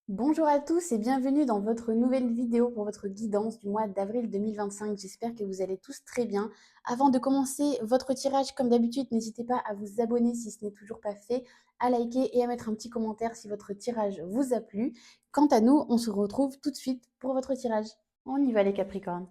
Bonjour à tous et bienvenue dans votre nouvelle vidéo pour votre guidance du mois d'avril 2025. J'espère que vous allez tous très bien. Avant de commencer votre tirage, comme d'habitude, n'hésitez pas à vous abonner si ce n'est toujours pas fait, à liker et à mettre un petit commentaire si votre tirage vous a plu. Quant à nous, on se retrouve tout de suite pour votre tirage. On y va les Capricornes.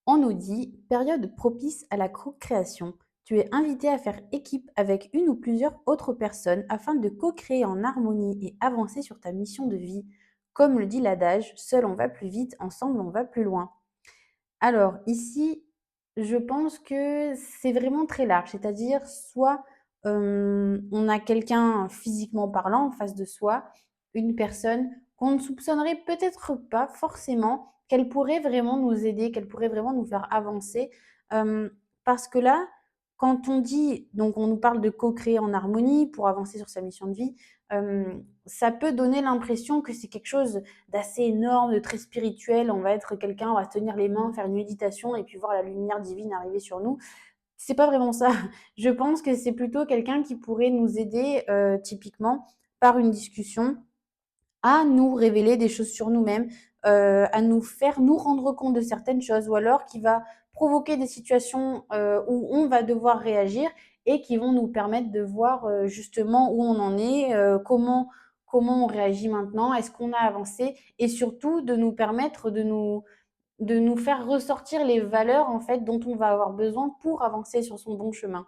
On nous dit période propice à la co-création. Tu es invité à faire équipe avec une ou plusieurs autres personnes afin de co-créer en harmonie et avancer sur ta mission de vie. Comme le dit l'adage, seul on va plus vite, ensemble on va plus loin. Alors ici, je pense que c'est vraiment très large, c'est-à-dire soit on a quelqu'un physiquement parlant en face de soi, une personne qu'on ne soupçonnerait peut-être pas forcément, qu'elle pourrait vraiment nous aider, qu'elle pourrait vraiment nous faire avancer. Parce que là, quand on dit, donc on nous parle de co-créer en harmonie pour avancer sur sa mission de vie, ça peut donner l'impression que c'est quelque chose d'assez énorme, de très spirituel. On va être quelqu'un, on va se tenir les mains, faire une méditation et puis voir la lumière divine arriver sur nous. C'est pas vraiment ça. Je pense que c'est plutôt quelqu'un qui pourrait nous aider, typiquement par une discussion à nous révéler des choses sur nous-mêmes, à nous faire nous rendre compte de certaines choses, ou alors qui va provoquer des situations où on va devoir réagir et qui vont nous permettre de voir justement où on en est, comment on réagit maintenant, est-ce qu'on a avancé, et surtout de nous permettre de nous faire ressortir les valeurs en fait dont on va avoir besoin pour avancer sur son bon chemin.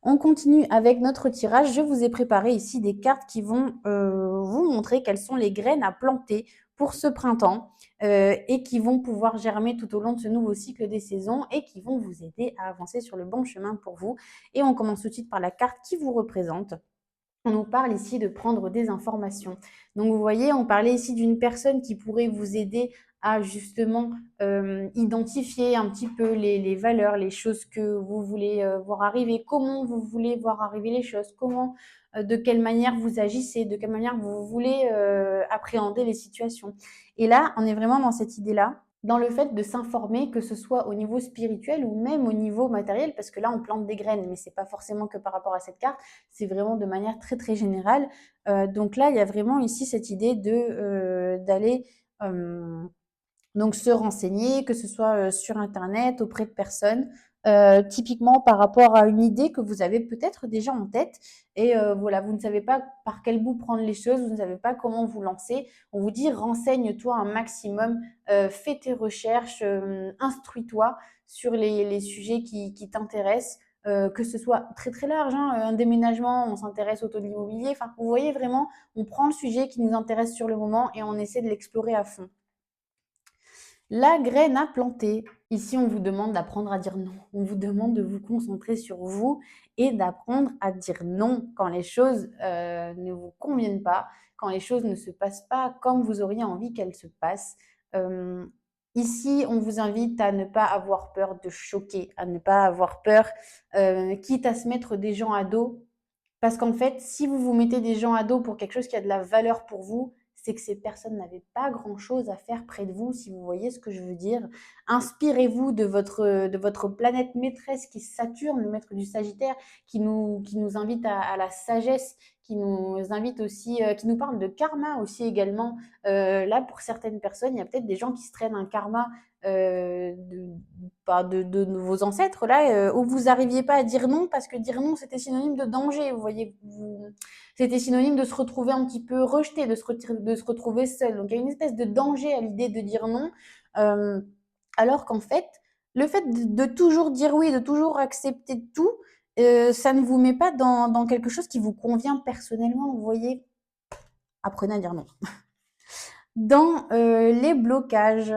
On continue avec notre tirage. Je vous ai préparé ici des cartes qui vont vous montrer quelles sont les graines à planter pour ce printemps et qui vont pouvoir germer tout au long de ce nouveau cycle des saisons et qui vont vous aider à avancer sur le bon chemin pour vous. Et on commence tout de suite par la carte qui vous représente. On nous parle ici de prendre des informations. Donc vous voyez, on parlait ici d'une personne qui pourrait vous aider à justement identifier un petit peu les valeurs, les choses que vous voulez voir arriver, comment vous voulez voir arriver les choses, comment, de quelle manière vous agissez, de quelle manière vous voulez appréhender les situations. Et là, on est vraiment dans cette idée-là, dans le fait de s'informer, que ce soit au niveau spirituel ou même au niveau matériel, parce que là, on plante des graines, mais c'est pas forcément que par rapport à cette carte, c'est vraiment de manière très très générale. Donc là, il y a vraiment ici cette idée d'aller donc se renseigner, que ce soit sur Internet, auprès de personnes, typiquement par rapport à une idée que vous avez peut-être déjà en tête. Et voilà, vous ne savez pas par quel bout prendre les choses, vous ne savez pas comment vous lancer. On vous dit renseigne-toi un maximum, fais tes recherches, instruis-toi sur les sujets qui t'intéressent. Que ce soit très très large, hein, un déménagement, on s'intéresse au taux de l'immobilier. Enfin, vous voyez vraiment, on prend le sujet qui nous intéresse sur le moment et on essaie de l'explorer à fond. La graine à planter. Ici, on vous demande d'apprendre à dire non. On vous demande de vous concentrer sur vous et d'apprendre à dire non quand les choses ne vous conviennent pas, quand les choses ne se passent pas comme vous auriez envie qu'elles se passent. Euh, Ici, on vous invite à ne pas avoir peur de choquer, à ne pas avoir peur, quitte à se mettre des gens à dos. Parce qu'en fait, si vous vous mettez des gens à dos pour quelque chose qui a de la valeur pour vous, c'est que ces personnes n'avaient pas grand-chose à faire près de vous, si vous voyez ce que je veux dire. Inspirez-vous de votre planète maîtresse qui est Saturne, le maître du Sagittaire, qui nous invite à la sagesse, qui nous invite aussi, qui nous parle de karma aussi également. Là, pour certaines personnes, il y a peut-être des gens qui se traînent un karma de vos ancêtres, là, où vous n'arriviez pas à dire non parce que dire non, c'était synonyme de danger. Vous voyez, c'était synonyme de se retrouver un petit peu rejeté, de se retrouver seul. Donc il y a une espèce de danger à l'idée de dire non, euh, alors qu'en fait, le fait de toujours dire oui, de toujours accepter tout, ça ne vous met pas dans quelque chose qui vous convient personnellement. Vous voyez, apprenez à dire non. Dans les blocages,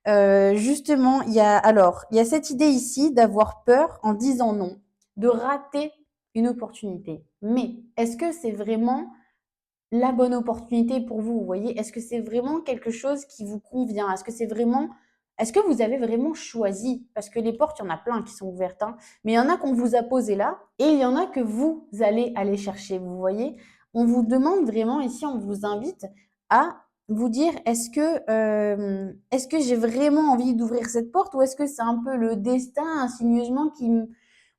justement, il y a cette idée ici d'avoir peur en disant non, de rater une opportunité. Mais est-ce que c'est vraiment la bonne opportunité pour vous? Vous voyez, est-ce que c'est vraiment quelque chose qui vous convient? Est-ce que vous avez vraiment choisi? Parce que les portes, il y en a plein qui sont ouvertes, hein, mais il y en a qu'on vous a posées là et il y en a que vous allez aller chercher. Vous voyez, on vous demande vraiment ici, on vous invite à vous dire est-ce que j'ai vraiment envie d'ouvrir cette porte ou est-ce que c'est un peu le destin insigneusement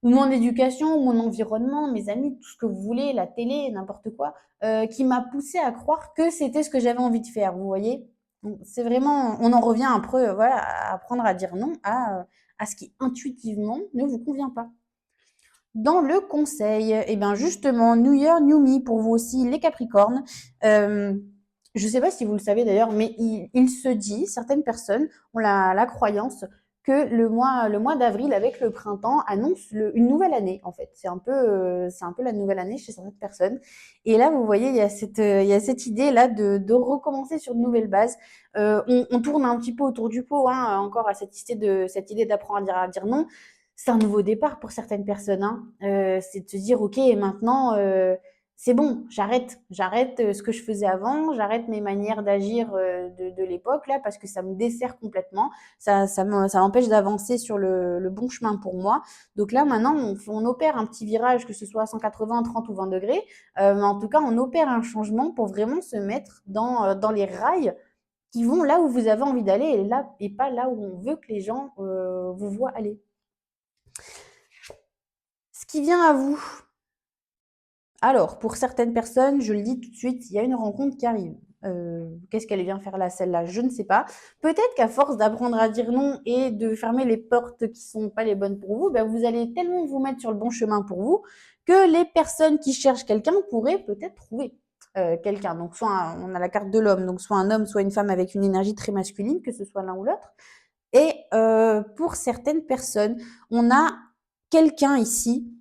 ou mon éducation, ou mon environnement, mes amis, tout ce que vous voulez, la télé, n'importe quoi, qui m'a poussé à croire que c'était ce que j'avais envie de faire, vous voyez? Donc c'est vraiment on en revient un peu, voilà, à apprendre à dire non à ce qui intuitivement ne vous convient pas. Dans le conseil, et bien justement, New Year, New Me pour vous aussi, les Capricornes. Je ne sais pas si vous le savez d'ailleurs, mais il se dit, certaines personnes ont la croyance que le mois d'avril avec le printemps annonce une nouvelle année en fait. C'est un peu la nouvelle année chez certaines personnes. Et là, vous voyez, il y a cette idée là de recommencer sur de nouvelles bases. On tourne un petit peu autour du pot, hein, encore à cette idée d'apprendre à dire non. C'est un nouveau départ pour certaines personnes, hein. C'est de se dire, ok, maintenant, c'est bon, j'arrête ce que je faisais avant, j'arrête mes manières d'agir de l'époque là parce que ça me dessert complètement, ça m'empêche d'avancer sur le bon chemin pour moi. Donc là maintenant on opère un petit virage, que ce soit à 180, 30 ou 20 degrés, mais en tout cas on opère un changement pour vraiment se mettre dans les rails qui vont là où vous avez envie d'aller et, là, et pas là où on veut que les gens vous voient aller. Ce qui vient à vous. Alors, pour certaines personnes, je le dis tout de suite, il y a une rencontre qui arrive. Qu'est-ce qu'elle vient faire là, celle-là? Je ne sais pas. Peut-être qu'à force d'apprendre à dire non et de fermer les portes qui sont pas les bonnes pour vous, ben vous allez tellement vous mettre sur le bon chemin pour vous que les personnes qui cherchent quelqu'un pourraient peut-être trouver quelqu'un. Donc, on a la carte de l'homme, donc soit un homme, soit une femme avec une énergie très masculine, que ce soit l'un ou l'autre. Et pour certaines personnes, on a quelqu'un ici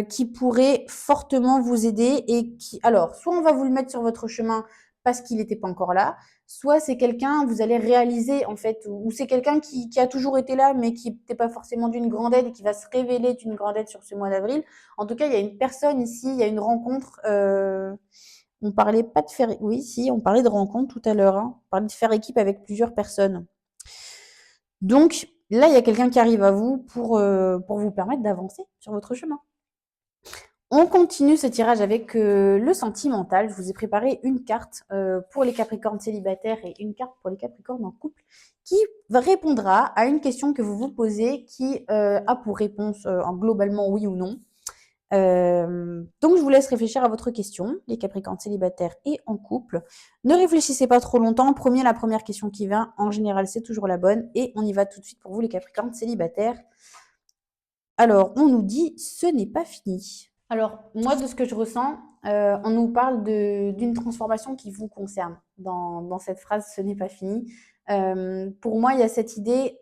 qui pourrait fortement vous aider et qui, alors, soit on va vous le mettre sur votre chemin parce qu'il n'était pas encore là, soit c'est quelqu'un, vous allez réaliser en fait, ou c'est quelqu'un qui a toujours été là mais qui n'était pas forcément d'une grande aide et qui va se révéler d'une grande aide sur ce mois d'avril. En tout cas, il y a une personne ici, il y a une rencontre. On parlait pas de faire, oui, si, on parlait de rencontre tout à l'heure. Hein. On parlait de faire équipe avec plusieurs personnes. Donc là, il y a quelqu'un qui arrive à vous pour vous permettre d'avancer sur votre chemin. On continue ce tirage avec le sentimental. Je vous ai préparé une carte pour les Capricornes célibataires et une carte pour les Capricornes en couple qui répondra à une question que vous vous posez qui a pour réponse globalement oui ou non. Donc je vous laisse réfléchir à votre question, les Capricornes célibataires et en couple. Ne réfléchissez pas trop longtemps. La première question qui vient, en général, c'est toujours la bonne. Et on y va tout de suite pour vous, les Capricornes célibataires. Alors, on nous dit, ce n'est pas fini. Alors, moi, de ce que je ressens, on nous parle d'une transformation qui vous concerne dans cette phrase, ce n'est pas fini. Pour moi, il y a cette idée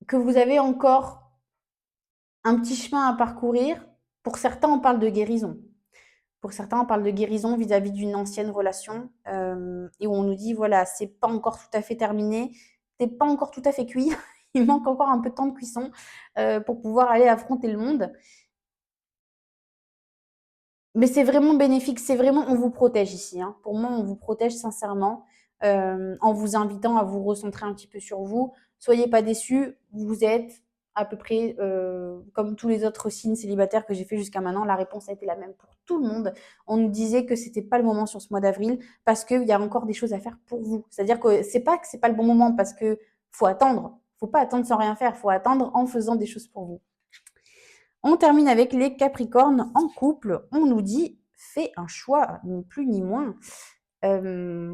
que vous avez encore un petit chemin à parcourir. Pour certains, on parle de guérison. Pour certains, on parle de guérison vis-à-vis d'une ancienne relation et où on nous dit, voilà, c'est pas encore tout à fait terminé, t'es pas encore tout à fait cuit, il manque encore un peu de temps de cuisson pour pouvoir aller affronter le monde. Mais c'est vraiment bénéfique, c'est vraiment, on vous protège ici. Hein. Pour moi, on vous protège sincèrement en vous invitant à vous recentrer un petit peu sur vous. Soyez pas déçus, vous êtes à peu près comme tous les autres signes célibataires que j'ai fait jusqu'à maintenant. La réponse a été la même pour tout le monde. On nous disait que c'était pas le moment sur ce mois d'avril parce qu'il y a encore des choses à faire pour vous. C'est-à-dire que c'est pas le bon moment parce que faut attendre. Faut pas attendre sans rien faire. Faut attendre en faisant des choses pour vous. On termine avec les Capricornes en couple. On nous dit fais un choix, ni plus ni moins. Euh,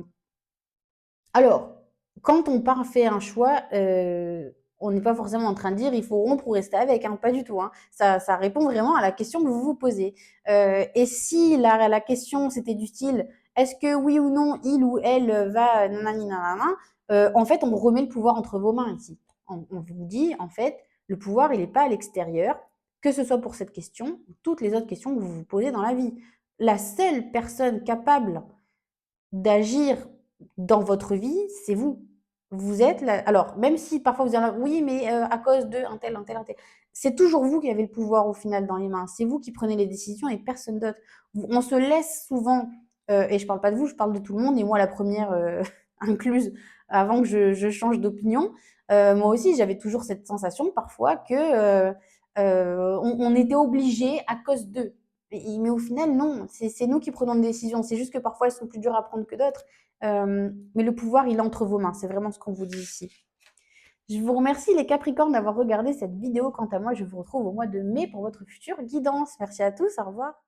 alors, quand on part faire un choix, on n'est pas forcément en train de dire il faut rompre ou rester avec, hein, pas du tout. Hein. Ça répond vraiment à la question que vous vous posez. Et si la question c'était du style est-ce que oui ou non il ou elle va nanani nanana, en fait on remet le pouvoir entre vos mains ici. On vous dit en fait le pouvoir il n'est pas à l'extérieur, que ce soit pour cette question ou toutes les autres questions que vous vous posez dans la vie. La seule personne capable d'agir dans votre vie, c'est vous. Vous êtes là. Alors, même si parfois vous allez oui, mais à cause de un tel, un tel, un tel. C'est toujours vous qui avez le pouvoir au final dans les mains. C'est vous qui prenez les décisions et personne d'autre. On se laisse souvent, et je parle pas de vous, je parle de tout le monde, et moi la première incluse, avant que je change d'opinion. Moi aussi, j'avais toujours cette sensation parfois que on était obligé à cause d'eux. Mais au final, non, c'est nous qui prenons des décisions. C'est juste que parfois, elles sont plus dures à prendre que d'autres. Mais le pouvoir, il est entre vos mains. C'est vraiment ce qu'on vous dit ici. Je vous remercie les Capricornes d'avoir regardé cette vidéo. Quant à moi, je vous retrouve au mois de mai pour votre future guidance. Merci à tous, au revoir.